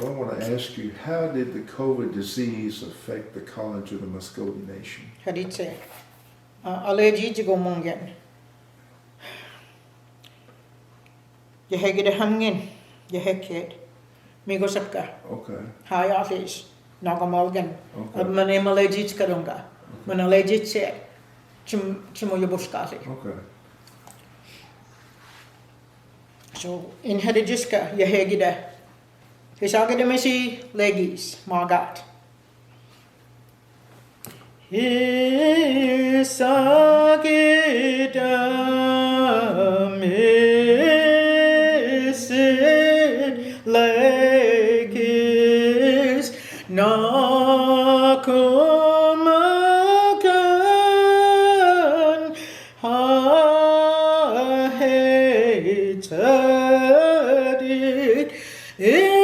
So I want to ask you, how did the COVID disease affect the College of the Mvskoke Nation? Haditse. Allergy go mongen. Je hege de hangen. Je heket. Migo sapka. Okay, High office. Nagamorgan. okay, Manem allergic karunga. Man allergic se. Chimo yobuskasi. okay. So in hedijiska je hege de. Hisage de mesi legis. Magat. Hisage de mesi legis. Nakumagan ha hated impingalate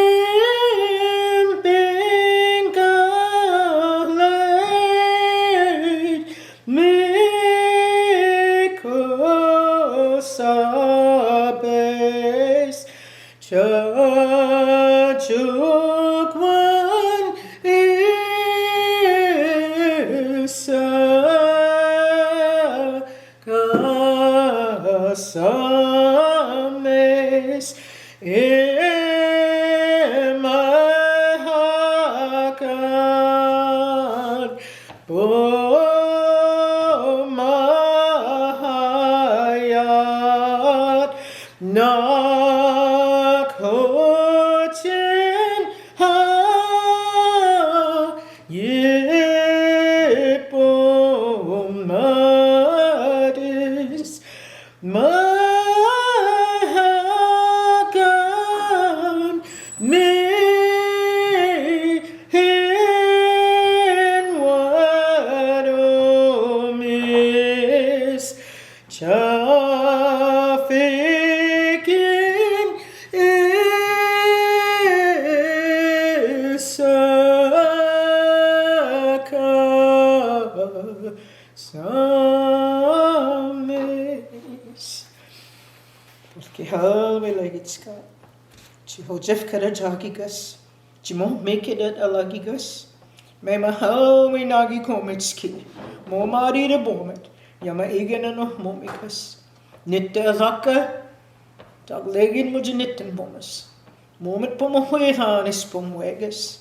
mikosabes chachukwan isa kasames emahakan pomahayat nakhochen ha yipomadis Mahakan mihin wadomis chafikin isaka samis. Porque halve legitska. Ci hojef kara jagigas. Ci mo make it alagigas. Mema halve nagi komitski. Mo mari de bomet. Yama igen no momikas. Nitte raka. Tag legin mo nitten bomas. Moment po mo hanis pomwegas.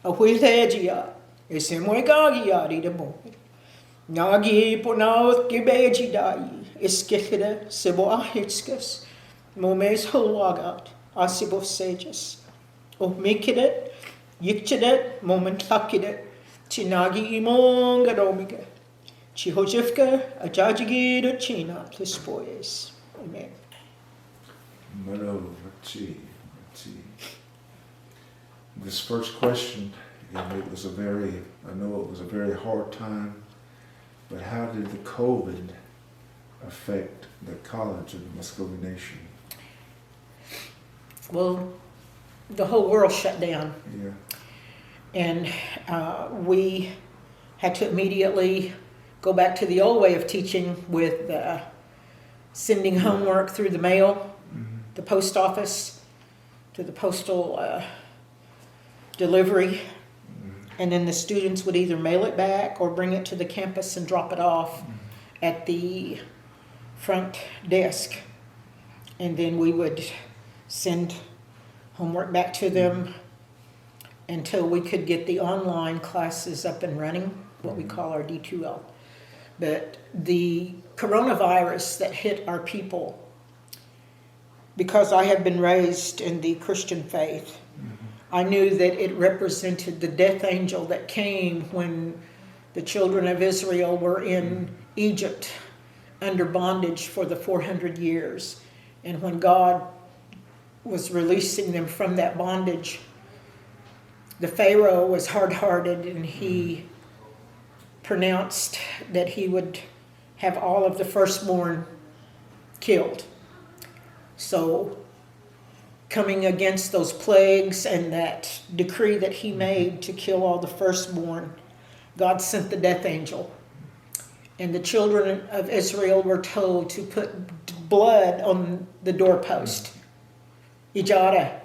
A huilegia. Ese mo gagi de bomet. Nagi po naut gibeji dai. Iskechide sebo ahitskas. Momes hulwagat. Asibo sages. O mikidet. Yikchidet. Moment hakidet. Chinagi imong gadomiga. Chihojifka. Ajajigida china. Tlispoyes. Amen. Let's see. This first question, I know it was a very hard time, but how did the COVID affect the College of the Mvskoke Nation? Well, the whole world shut down. Yeah. And we had to immediately go back to the old way of teaching with sending homework through the mail, the post office, to the postal delivery. And then the students would either mail it back or bring it to the campus and drop it off at the front desk. And then we would send homework back to them until we could get the online classes up and running, what we call our D2L. But the coronavirus that hit our people, because I had been raised in the Christian faith, I knew that it represented the death angel that came when the children of Israel were in Egypt under bondage for the 400 years. And when God was releasing them from that bondage, the Pharaoh was hard-hearted, and he pronounced that he would have all of the firstborn killed. So coming against those plagues and that decree that he made to kill all the firstborn, God sent the death angel. And the children of Israel were told to put blood on the doorpost. Ijara.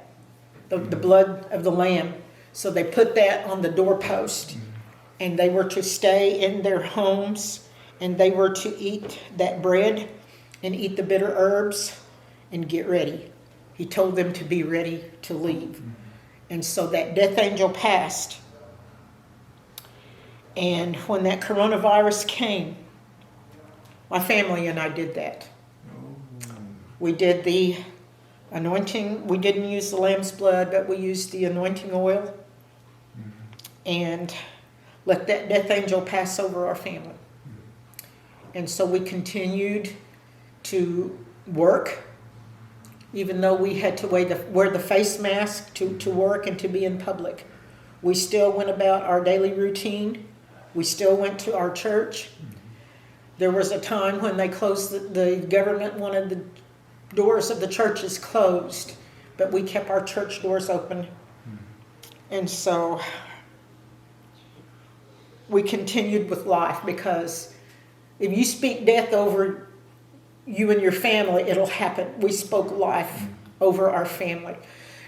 the blood of the lamb. So they put that on the doorpost, and they were to stay in their homes, and they were to eat that bread and eat the bitter herbs and get ready. He told them to be ready to leave. And so that death angel passed. And when that coronavirus came, my family and I did that. We did the anointing. We didn't use the lamb's blood, but we used the anointing oil and let that death angel pass over our family. And so we continued to work, even though we had to wear the face mask to work and to be in public. We still went about our daily routine. We still went to our church. There was a time when they closed, the government wanted the doors of the churches closed, but we kept our church doors open. And so we continued with life, because if you speak death over you and your family, it'll happen. We spoke life over our family.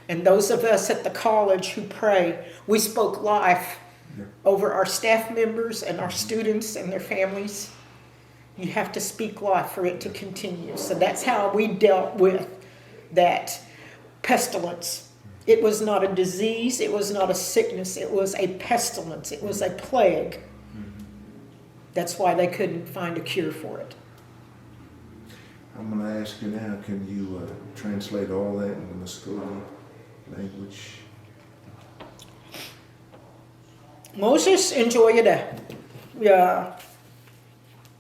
And those of us at the college who pray, we spoke life over our staff members and our students and their families. You have to speak life for it to continue. So that's how we dealt with that pestilence. It was not a disease. It was not a sickness. It was a pestilence. It was a plague. That's why they couldn't find a cure for it. I'm going to ask you now, can you translate all that in the Mvskoke language? Moses enjoyed it. Yeah.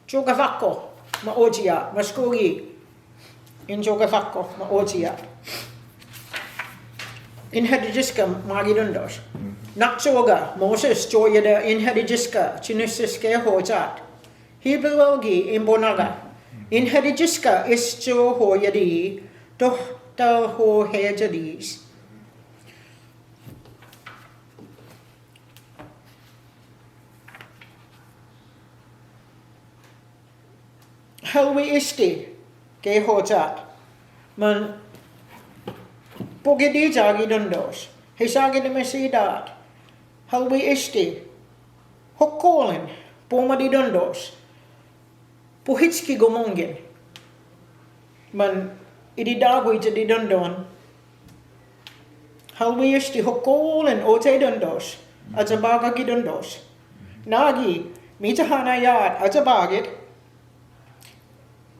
Jogavako ma ojia, Mvskoke. In Jogavako ma ojia. In Hadijiska magirundos. Nakjoga, Moses joyada in Hadijiska, Chinisiske hojat. Hibelogi in Bonaga. In Hadijiska is jo hoyadi, dohta ho hejadis. Halwi isti, ke hojat. Man pogidi jagi dundos. Hisagi de mesidat. Halwi isti. Hokkolin. Pomadi dundos. Puhitski gomongin. Man ididagui jadi dundon. Halwi isti hokkolin ote dundos. Ajabaga gidundos. Nagi mitahanayat ajabagit.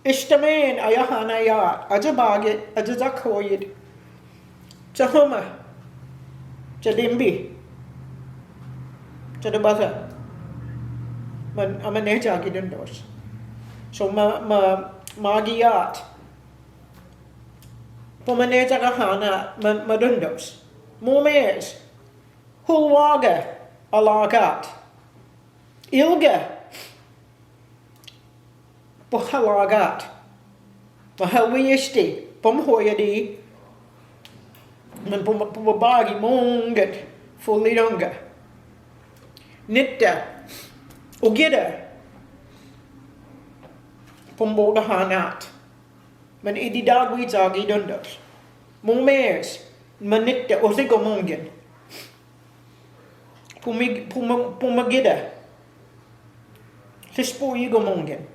Ishtaman ayahanayat ajabagit ajazakhoyid. Jahoma, Jadimbi, Jadabata, Man Amaneja Gidundos. So Magiat, Pomaneja Gahana, Madundos, Mumes, Hulwaga, Alagat, Ilga, Pohalagat, Mahawiishti, Pomhoyadi. Men pumabagi monget fulidonga. Nitta ugida pumboga hanat. Men ididagwi zagi dundos. Mumes manitta ozigo mongen. Pumagida. Sispo yigo mongen.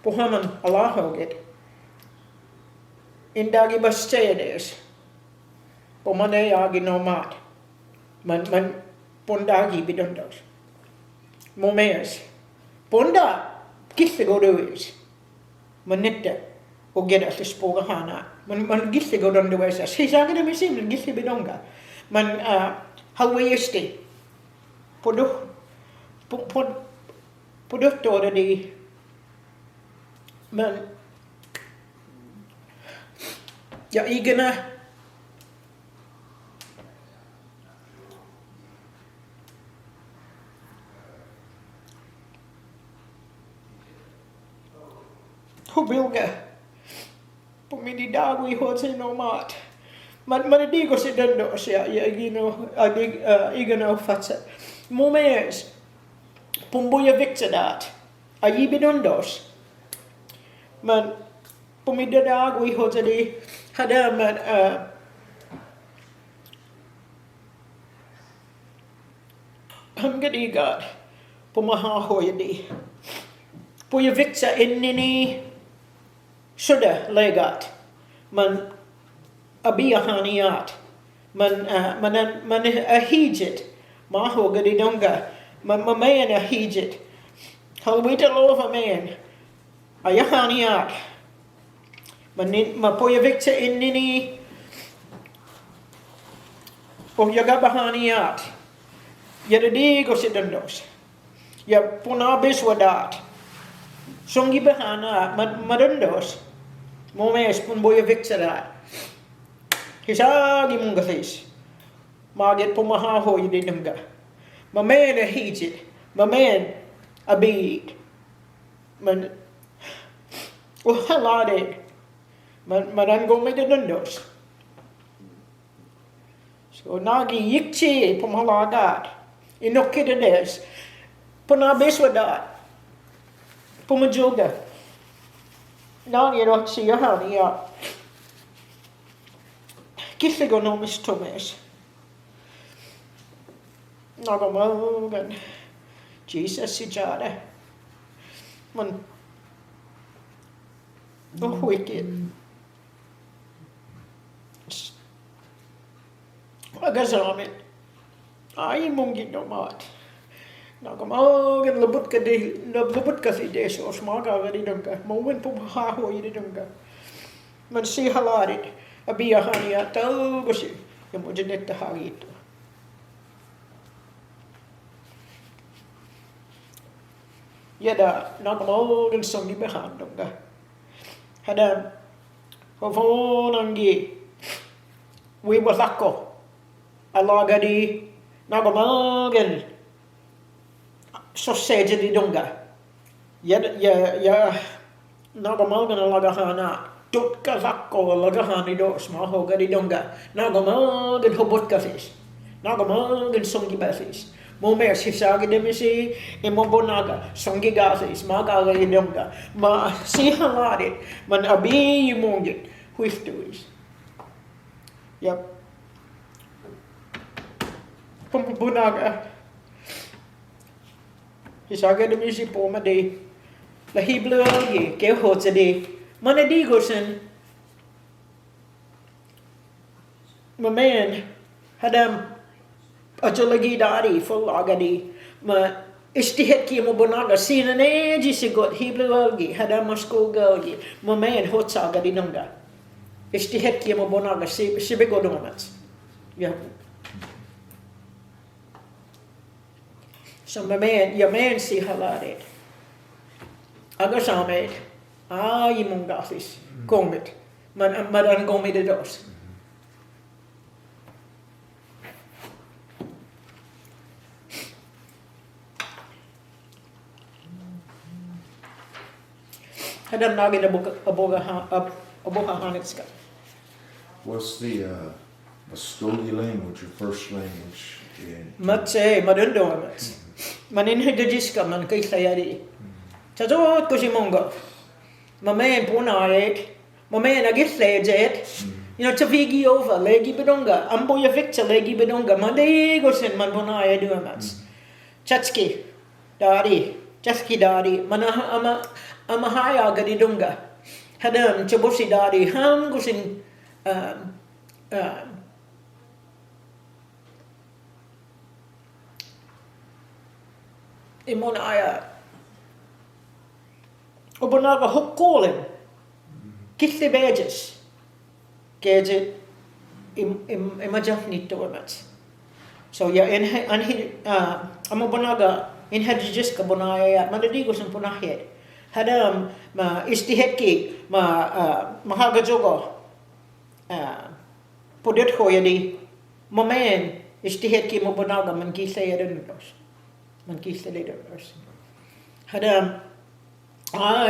Puhaman alahogit. Indagi bastedes. Pomane agi nomat. Man pondagi bidundos. Momes. Ponda githigo duis. Manitta ogeda sispoga hana. Man githigo dunduesa. Hisagi de misim githi bidonga. Man hawayisti. Podutto di man ja igana hubilga pumidi dagui hote no mat man digo si dando sia igino igano fatsa momes pumbuya victadat ayibidundos man pumida dagui hote di hada man Hamgadigat, Pumahahoyadi. Puyavixa innini Suda legat. Man abiyahaniat. Man ahijit. Maho gadidunga. Man ahijit. Halwita lova man. Ayahaniat. Man puyavixa innini Yagabahaniat. Yadadi gosidandos. Ya punabiswadat. Sungi bahana madandos. Momes pun boya vixadat. Hisagi mungathis. Maget pumahaho yidinunga. Maman ahijit. Maman abid. Man halade. Madango medandos. So nagi yikchi pumalagat. Inokidades. Punabiswadat. Pumajoga. Nagi roksiyahani ya. Kisigo no mistomes. Nagamogan. Jesus sijada. Man. Oh wicked. Agazamin. Ay mungkin domat. Nagamogan labut ka si desos maga gadi dungka. Mawin pumahaho yidi dungka. Man si halarit. Abiyahani ya tau gosi. Yung mo janet tahagi ito. Yada nagamogan songi behan dungka. Hadam. Hofonangi. Wiwalako. Alagadi nagamagan sausage di dunga. Ya nagamagan alagahana. Tutka lako alagahani dos maho gadi dunga. Nagamagan hobot kafis. Nagamagan songi basis. Momes hisagi demisi imobonaga songi gasis maga gadi dunga. Ma si halarit man abi yumongit huiftuis. Yep. Pumpunaga. Hisaga demisi poma de. Lahiblo ye ke hotsa de. Manadigosen. Maman hadam acholagi dari full agadi. Ma istihet ki mo bonaga sinane jisigot hiblo algi hadam masko galgi. Maman hotsa agadi nunga. Istihet ki mo bonaga sibegodomats. Yeah. So your man si halaret. Agasamet. Imong gafis. Komit. Madan gomit de dos. Hadam nagin aboga hanitska. What's the Mvskoke language, your first language? Matse madundomat. Manin hidajiska man kay sayari. Tazot ko si Mongo. Mamayan punaret. Mamayan agitlejet. Tavigi over, legi bedonga. Amboya victor, legi bedonga. Mandegosen man punaya duamats. Chatski. Dari. Chatski dari. Manaha amahaya gadidunga. Hadam chabosi dari. Ham gusin imon aya obonaga hokkolen kitte bejes keje imajafni tomat so ya amobonaga in hadjis ka bonaya madadigo sun punahet hadam ma istiheki mahagajogo podet hoyadi mamen istiheki mobonaga man kisayadun dos man kisayadun dos hadam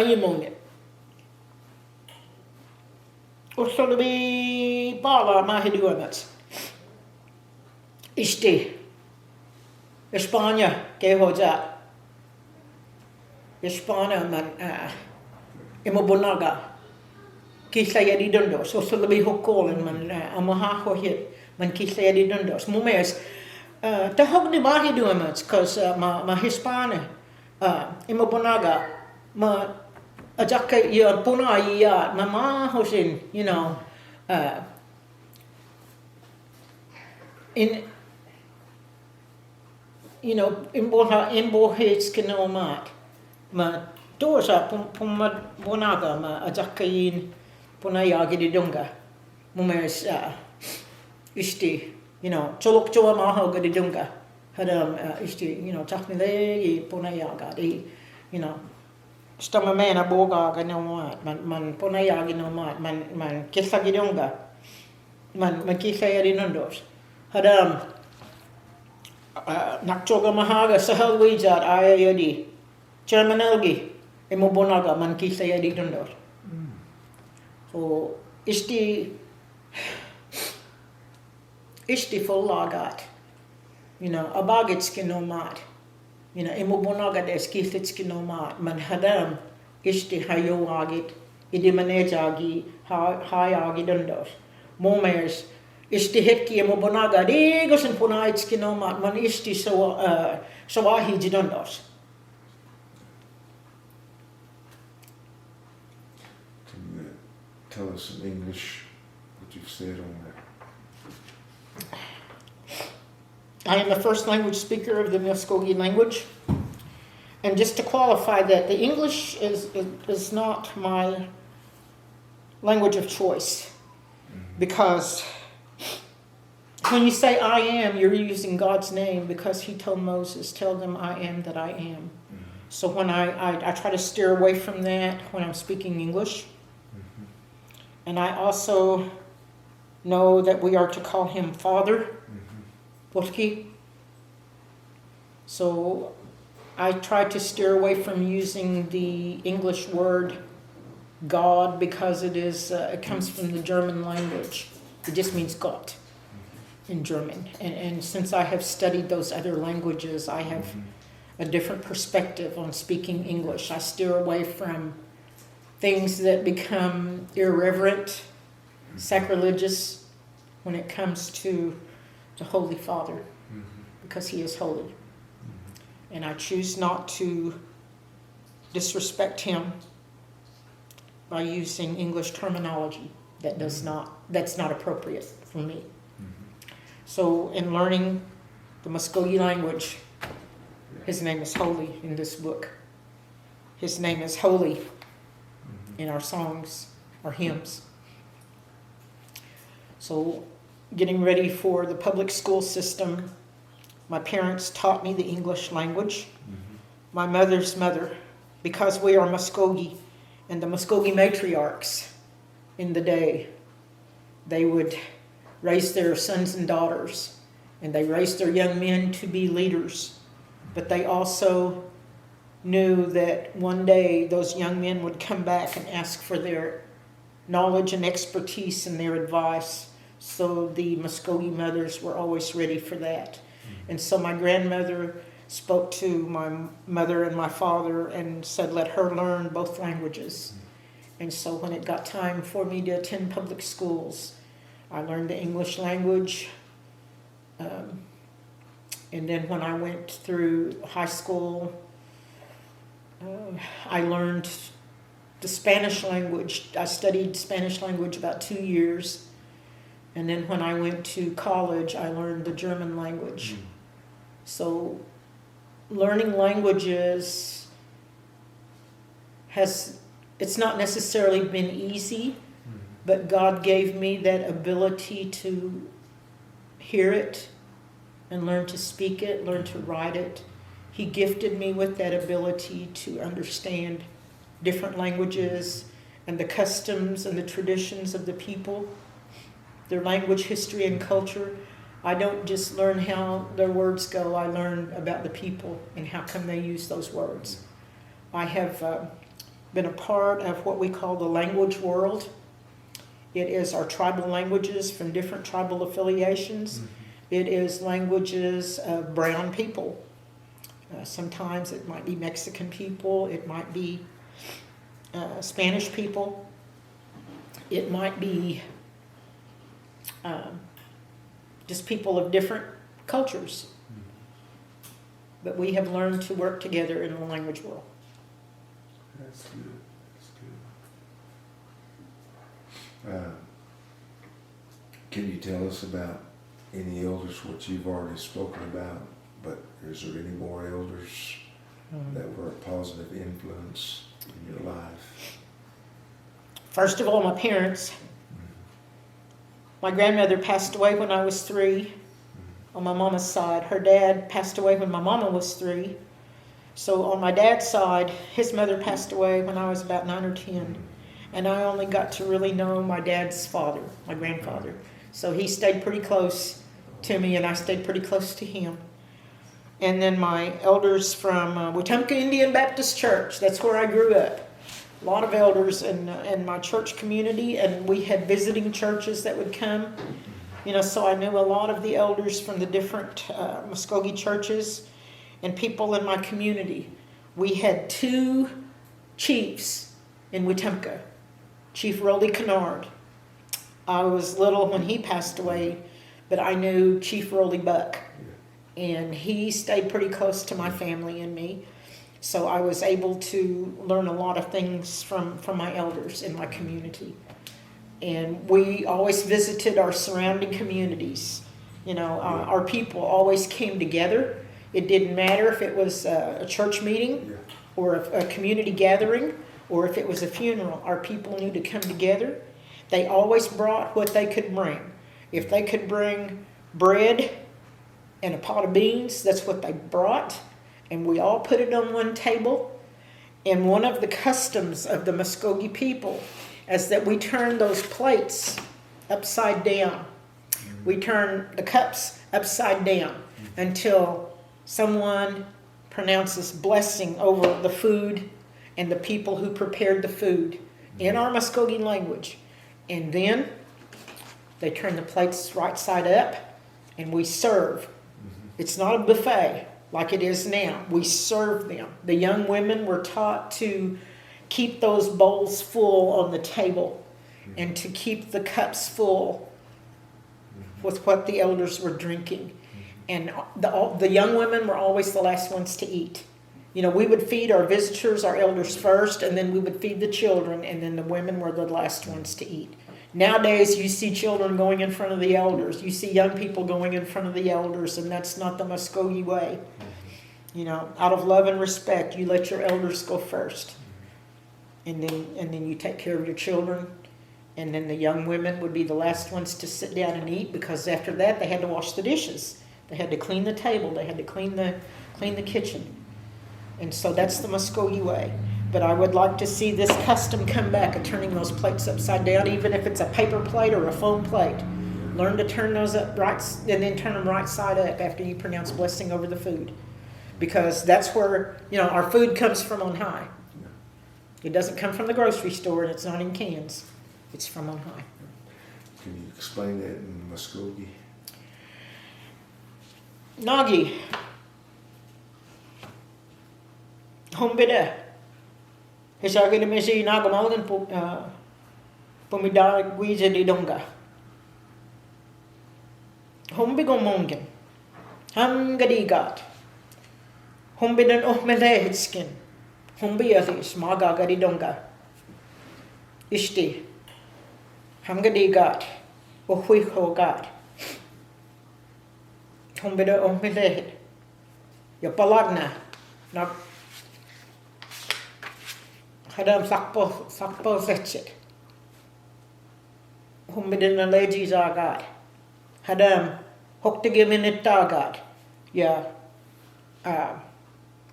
imonge Osolobi pala mahiduamat isti Espanya ke hoja Espanya man imobonaga kisayadi dundos osolobi hokolen man amaha hohit man kisayadi dundos mumes Tahog ni bahi duemats, cause ma Hispana, Imobonaga, ma ajaka ya puna ya mama hosin, in imbo hits kinomat, ma dosa puma bonaga ma ajaka yin puna ya gididunga, mumes isti. Cholok choa maho gadidunga. Hadam isti, taknile punayaga. Stamamena boga ganomat. Man punayaga nomat. Man kisa gidunga. Man kisa yarinundos. Hadam nakchoga mahaga sahal wijat ayayadi. Chamanelgi. Imobonaga man kisa yarinundos. So isti fullagat, abagitski nomat, imobonaga deskithitski nomat, man hadam isti hayoagit, idimanejagi hayagi dundos. Momers isti hitki imobonaga digosen punaitski nomat, man isti sawahi jidundos. Can you tell us in English what you've said on that? I am the first language speaker of the Mvskoke language. And just to qualify that, the English is not my language of choice. Because when you say I am, you're using God's name because he told Moses, tell them I am that I am. So when I try to steer away from that when I'm speaking English. And I also know that we are to call him Father. Porki. So I try to steer away from using the English word God because it comes from the German language. It just means Gott in German. And since I have studied those other languages, I have a different perspective on speaking English. I steer away from things that become irreverent, sacrilegious when it comes to the Holy Father, because he is holy. And I choose not to disrespect him by using English terminology that's not appropriate for me. So in learning the Mvskoke language, his name is holy in this book. His name is holy in our songs, our hymns. So getting ready for the public school system, my parents taught me the English language. My mother's mother, because we are Mvskoke, and the Mvskoke matriarchs in the day, they would raise their sons and daughters, and they raised their young men to be leaders. But they also knew that one day those young men would come back and ask for their knowledge and expertise and their advice. So the Mvskoke mothers were always ready for that. And so my grandmother spoke to my mother and my father and said, let her learn both languages. And so when it got time for me to attend public schools, I learned the English language. And then when I went through high school, I learned the Spanish language. I studied Spanish language about 2 years. And then when I went to college, I learned the German language. So learning languages it's not necessarily been easy, but God gave me that ability to hear it and learn to speak it, learn to write it. He gifted me with that ability to understand different languages and the customs and the traditions of the people, their language, history, and culture. I don't just learn how their words go, I learn about the people and how come they use those words. I have been a part of what we call the language world. It is our tribal languages from different tribal affiliations. It is languages of brown people. Sometimes it might be Mexican people, it might be Spanish people, it might be just people of different cultures. But we have learned to work together in the language world. That's good. That's good. Can you tell us about any elders, what you've already spoken about, but is there any more elders that were a positive influence in your life? First of all, my parents. My grandmother passed away when I was 3 on my mama's side. Her dad passed away when my mama was 3. So on my dad's side, his mother passed away when I was about 9 or 10. And I only got to really know my dad's father, my grandfather. So he stayed pretty close to me, and I stayed pretty close to him. And then my elders from Wetumpka Indian Baptist Church, that's where I grew up. A lot of elders in my church community, and we had visiting churches that would come. So I knew a lot of the elders from the different Mvskoke churches and people in my community. We had 2 chiefs in Wetumpka. Chief Rolly Kennard. I was little when he passed away, but I knew Chief Rolly Buck. And he stayed pretty close to my family and me. So I was able to learn a lot of things from my elders in my community. And we always visited our surrounding communities. Our people always came together. It didn't matter if it was a church meeting or a community gathering or if it was a funeral. Our people knew to come together. They always brought what they could bring. If they could bring bread and a pot of beans, that's what they brought. And we all put it on one table. And one of the customs of the Mvskoke people is that we turn those plates upside down. We turn the cups upside down until someone pronounces blessing over the food and the people who prepared the food in our Mvskoke language. And then they turn the plates right side up and we serve. It's not a buffet like it is now. We serve them. The young women were taught to keep those bowls full on the table and to keep the cups full with what the elders were drinking. And the young women were always the last ones to eat. We would feed our visitors, our elders first, and then we would feed the children, and then the women were the last ones to eat. Nowadays, you see children going in front of the elders. You see young people going in front of the elders, and that's not the Mvskoke way. Out of love and respect, you let your elders go first. And then you take care of your children. And then the young women would be the last ones to sit down and eat, because after that, they had to wash the dishes. They had to clean the table. They had to clean the kitchen. And so that's the Mvskoke way. But I would like to see this custom come back of turning those plates upside down, even if it's a paper plate or a foam plate. Learn to turn those up right, and then turn them right side up after you pronounce blessing over the food. Because that's where, our food comes from on high. It doesn't come from the grocery store, and it's not in cans. It's from on high. Can you explain that in Mvskoke? Nagi. Hombida. Hisagin mesi nagamalgan pumida guiza di donga. Hombigo mongen. Hamgadigat. Hombidan ohmelehitskin. Hombiathis magagadi donga. Ishti. Hamgadigat. Ohuihogat. Hombida ohmelehit. Yapalagna. Nak. Hadam sakpo fetchit. Humbidin allergies agat. Hadam hoktigiminit agat. Ya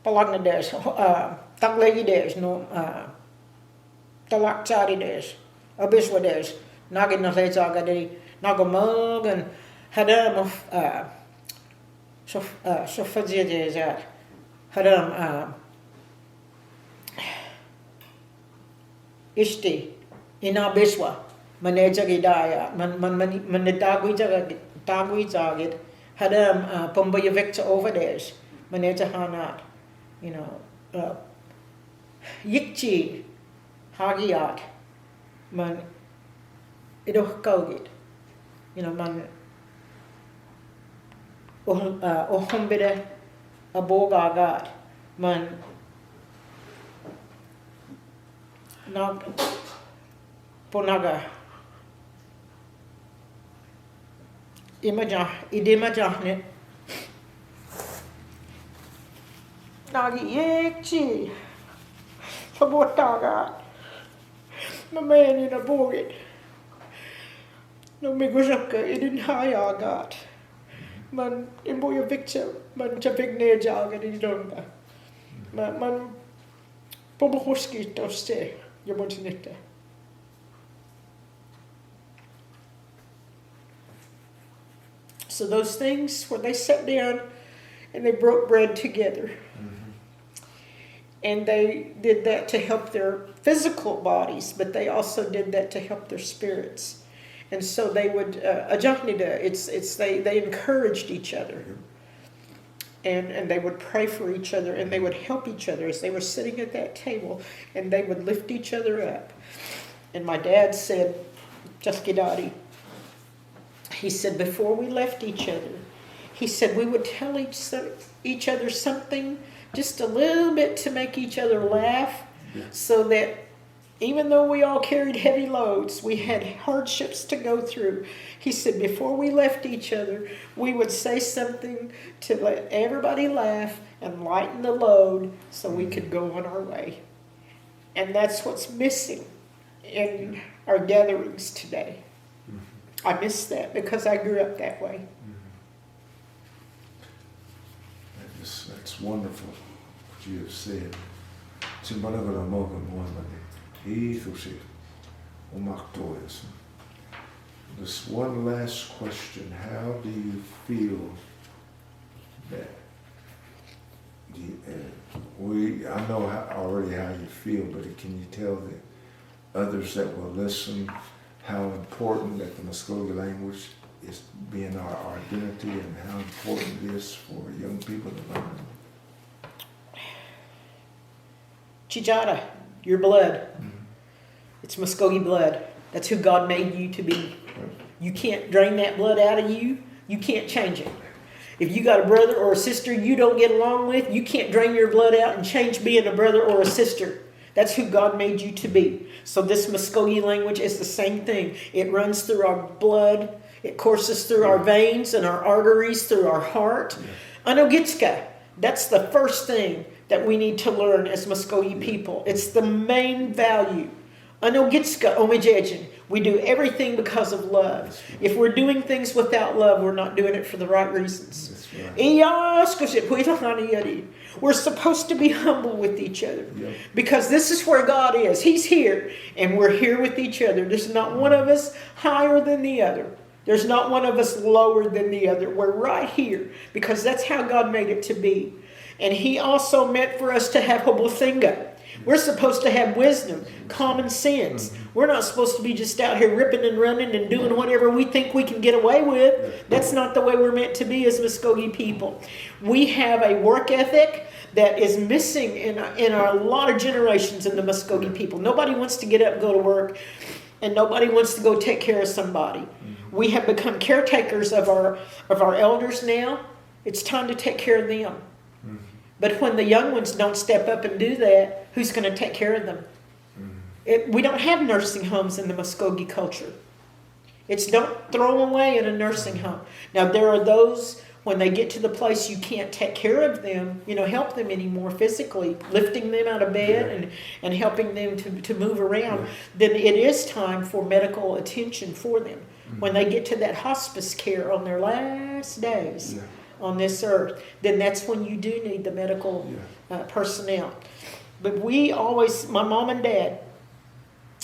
palagna des taglegi des no talakchari des abiswa des nagin allergies agadi nagamogan hadam of sofadzia des hadam Ishti, inabiswa, manejagidaya, manitagwijagit, hadam pumbayavicta over theirs, manejahanat, yikchi, hagiat, man idohkogit, man ohombida abogagat man nag ponaga idimajahne nagi yekchi sabotaga mamani na bogit no Mvskoke idin hayagat man imboya victim man chavigne jaga di Norma man pobohoski toste yamontinita. So those things where they sat down and they broke bread together. And they did that to help their physical bodies, but they also did that to help their spirits. And so they would, they encouraged each other. And they would pray for each other, and they would help each other as they were sitting at that table, and they would lift each other up. And my dad said, Jaskidadi, he said, before we left each other, he said we would tell each other something just a little bit to make each other laugh, so that even though we all carried heavy loads, we had hardships to go through. He said before we left each other, we would say something to let everybody laugh and lighten the load so we could go on our way. And that's what's missing in our gatherings today. I miss that because I grew up that way. That's wonderful what you have said. This one last question. How do you feel that I know already how you feel, but can you tell the others that will listen how important that the Mvskoke language is being our identity, and how important it is for young people to learn? Chijada, your blood. It's Mvskoke blood. That's who God made you to be. You can't drain that blood out of you. You can't change it. If you got a brother or a sister you don't get along with, you can't drain your blood out and change being a brother or a sister. That's who God made you to be. So this Mvskoke language is the same thing. It runs through our blood. It courses through our veins and our arteries, through our heart. Anogitska. That's the first thing that we need to learn as Mvskoke people. It's the main value. Anogitska omejejin. We do everything because of love. If we're doing things without love, we're not doing it for the right reasons. We're supposed to be humble with each other. Because this is where God is. He's here, and we're here with each other. There's not one of us higher than the other. There's not one of us lower than the other. We're right here, because that's how God made it to be. And He also meant for us to have hobothinga. We're supposed to have wisdom, common sense. We're not supposed to be just out here ripping and running and doing whatever we think we can get away with. That's not the way we're meant to be as Mvskoke people. We have a work ethic that is missing in a lot of generations in the Mvskoke people. Nobody wants to get up and go to work, and nobody wants to go take care of somebody. We have become caretakers of our elders now. It's time to take care of them. But when the young ones don't step up and do that, who's going to take care of them? We don't have nursing homes in the Mvskoke culture. It's don't throw them away in a nursing home. Now, there are those, when they get to the place you can't take care of them, help them anymore physically, lifting them out of bed and helping them to move around, then it is time for medical attention for them. When they get to that hospice care on their last days on this earth, then that's when you do need the medical personnel. But my mom and dad,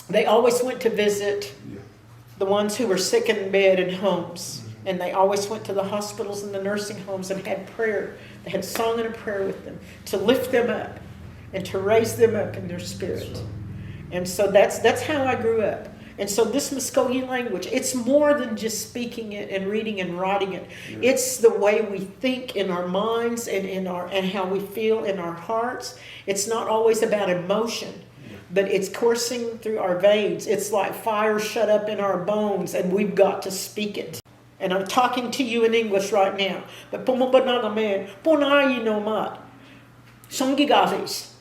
they always went to visit the ones who were sick in bed in homes. And they always went to the hospitals and the nursing homes and had prayer. They had song and a prayer with them to lift them up and to raise them up in their spirit. And so that's how I grew up. And so this Mvskoke language, it's more than just speaking it and reading and writing it. It's the way we think in our minds and how we feel in our hearts. It's not always about emotion, but it's coursing through our veins. It's like fire shut up in our bones, and we've got to speak it. And I'm talking to you in English right now. But pumabanaga man, punayi no mat. Songigathis.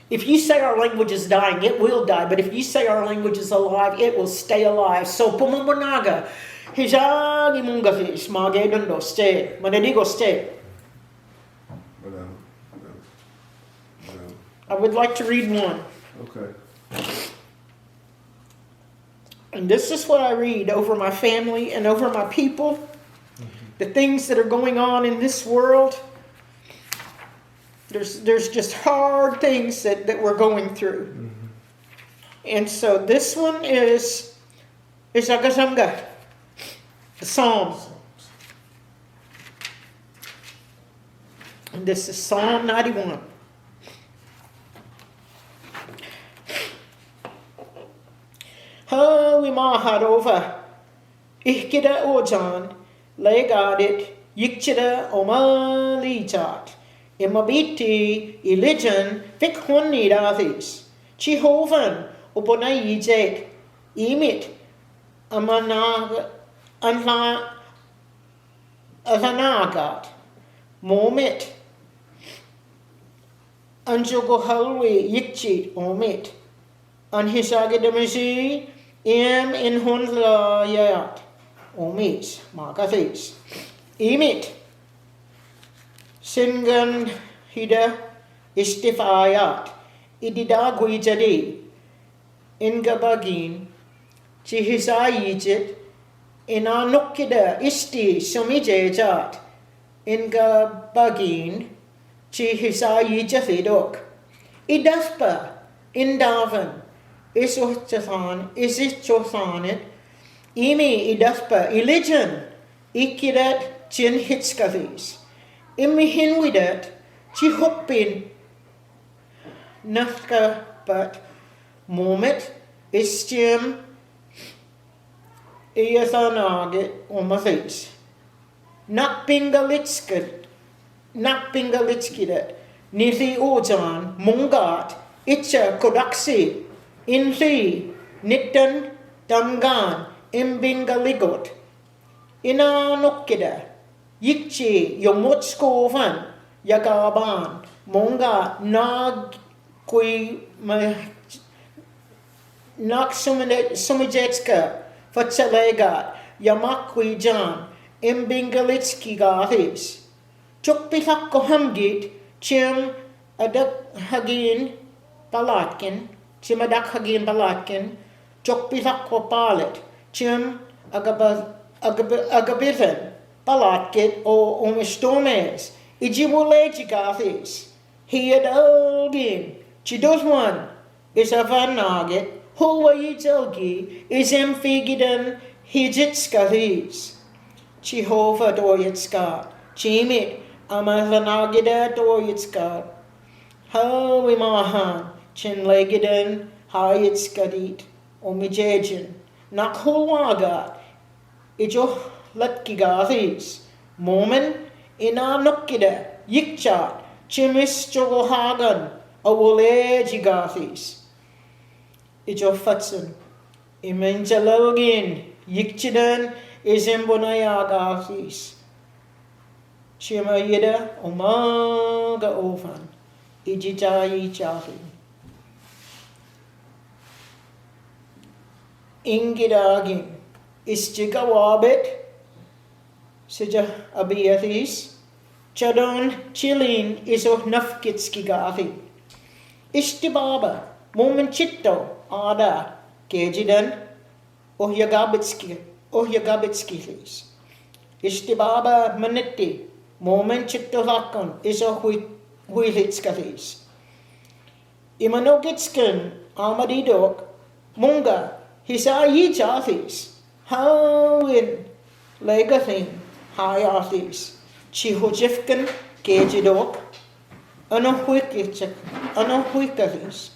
If you say our language is dying, it will die. But if you say our language is alive, it will stay alive. So pumabanaga. Hijagi mungathis. Magedundo stay. Manadigo stay. I would like to read one. Okay. And this is what I read over my family and over my people. The things that are going on in this world. There's just hard things that we're going through. Mm-hmm. And so this one is Agazanga, the Psalm. And this is Psalm 91. Hawi maharova, ihkida ojan, legadit, yikchida omalijat. Imabiti, ilijan, fikhonidathis. Chihovan, uponaijet, imit, athanagat, momit, anjogohalwi, yikchit, omit, anhisagidamisi, in hunlayat, omit, magathis, imit, Singan hida istifayat ididagui jadi ingabagin chihisayijit inanukida isti sumijejat ingabagin chihisayijafidok idaspa indavan isitchothanit imi idaspa ilijan ikirat chinhitskavis Imihinwidat, chihopin, nafka but moment, istium, iathanagit, omathis. Nakpingalitskidat, nithi ojan, mungat, itcha kodaksi, inthi, nittan, damgan, imbingaligot, inanokida. Yikchi, Yomutskovan, Yagaban, Monga, Nag, Kui, Nak Sumijetska, Fatsalegat, Yamakwi Jan, Imbingalitski Gathis. Chukpitak Kohamgit, Chim Adak Hagin Palatkin, Chimadak Hagin Palatkin, Chukpitak Kopalit, Chim Agabithan. Palatkit o umistomes, ijibulejigathis, hiadalgin, chidoswan, is avanagit, hulwayitelgi, is emfigidan, hijitskathis, Chihova doyitska, chimit, amathanagida doyitska, hawimahan, chinlegidan, hayitskadit, omijejin, nakhulwagat, ijo Latkigathis, Momen, Inanukida, Yikchat, Chimis Chogohagan, Awolejigathis. Ijofatsan, Imenjalogin, Yikchidan, Izimbonayagathis. Chimayida, Omaga Ovan, Ijijayi Chathi. Ingidagin, Isjigawabit, Sija abiyathis, Chadon chilin iso nafkitskigathi. Ishtibaba, momenchito, ada, kejidan, ohyagabitskithis. Ishtibaba manitti, momenchito lakon, iso huilitskathis. Imanogitskin, amadidok, munga, hisayi chathis, hawin, legathin, Hayathis, Chihojifkan, Kejidok, Anohuikathis,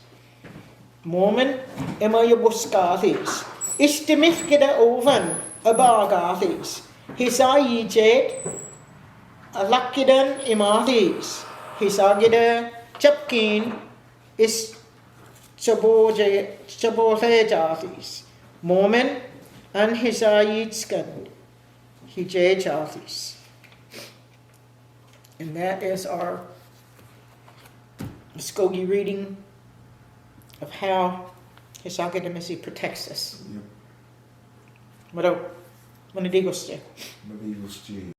Momen, Emayabuskathis, Istimifkida Ovan, Abagathis, Hisayijet, Alakidan Imathis, Hisagida, Chapkin, Is Chabothejathis, Momen, and Hisayitskan. He Jajazis. And that is our Mvskoke reading of how Hishagadamisi protects us. Yep. Mvto, Mvnadigoste. Mvskoke.